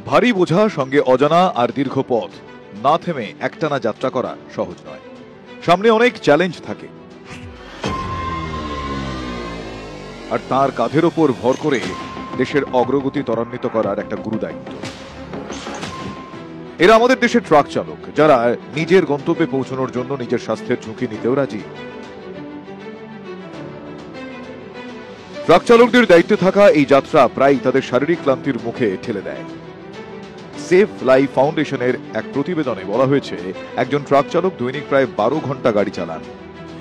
ভারী বোঝা সঙ্গে অজানা আর দীর্ঘ পথ না থেমে একটানা যাত্রা করা সহজ নয়। সামনে অনেক চ্যালেঞ্জ থাকে, আর তার কাঁধের ওপর ভর করে দেশের অগ্রগতি ত্বরান্বিত করার একটা গুরুদায়িত্ব। এরা আমাদের দেশের ট্রাক চালক, যারা নিজের গন্তব্যে পৌঁছানোর জন্য নিজের স্বাস্থ্যের ঝুঁকি নিতেও রাজি। ট্রাক চালকদের দায়িত্বে থাকা এই যাত্রা প্রায় তাদের শারীরিক ক্লান্তির মুখে ঠেলে দেয়। সেফ লাইফ ফাউন্ডেশনের এক প্রতিবেদনে বলা হয়েছে, একজন ট্রাক চালক দৈনিক প্রায় 12 ঘন্টা গাড়ি চালান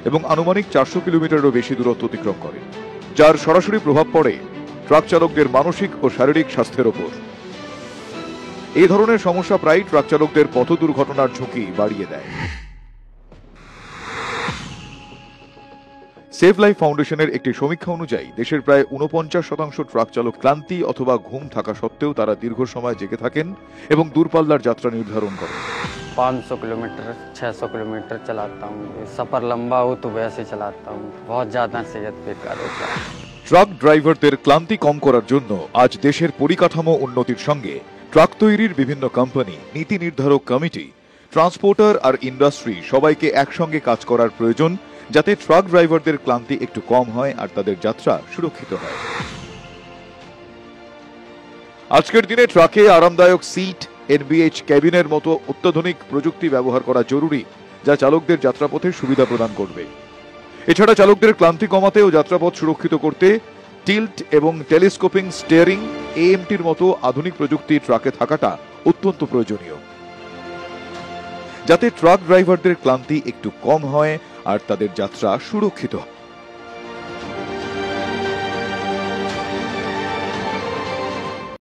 এবং আনুমানিক 400 কিলোমিটারেরও বেশি দূরত্ব অতিক্রম করেন, যার সরাসরি প্রভাব পড়ে ট্রাক চালকদের মানসিক ও শারীরিক স্বাস্থ্যের ওপর। এই ধরনের সমস্যা প্রায় ট্রাক চালকদের পথ দুর্ঘটনার ঝুঁকি বাড়িয়ে দেয়। সেভ লাইফ ফাউন্ডেশনের একটি সমীক্ষা অনুযায়ী দেশের প্রায় 49% ট্রাক চালক ক্লান্তি অথবা ঘুম থাকা সত্ত্বেও তারা দীর্ঘ সময় জেগে থাকেন এবং দূরপাল্লার যাত্রা নির্ধারণ করেন। 500 किलोमीटर 600 किलोमीटर चलाता हूँ। सफर लंबा हो तो वैसे चलाता हूँ। बहुत ज्यादा सेहत बेकार होता है। ট্রাক ড্রাইভারদের ক্লান্তি কম করার জন্য আজ দেশের পরিকাঠামো উন্নতির সঙ্গে ট্রাক তৈরির বিভিন্ন কোম্পানি, নীতি নির্ধারক কমিটি, ট্রান্সপোর্টার আর ইন্ডাস্ট্রি সবাইকে একসঙ্গে কাজ করার প্রয়োজন, যাতে ট্রাক ড্রাইভারদের ক্লান্তি একটু কম হয় আর তাদের যাত্রা সুরক্ষিত হয়। আজকের দিনে ট্রাকে আরামদায়ক সিট, এনবিএইচ ক্যাবিনের মতো অত্যাধুনিক প্রযুক্তি ব্যবহার করা জরুরি, যা চালকদের যাত্রাপথে সুবিধা প্রদান করবে। এছাড়া চালকদের ক্লান্তি কমাতে ও যাত্রাপথ সুরক্ষিত করতে টিল্ট এবং টেলিস্কোপিং স্টিয়ারিং, এএমটির মতো আধুনিক প্রযুক্তি ট্রাকে থাকাটা অত্যন্ত প্রয়োজনীয়, যাতে ট্রাক ড্রাইভারদের ক্লান্তি একটু কম হয় আর তাদের যাত্রা সুরক্ষিত হয়।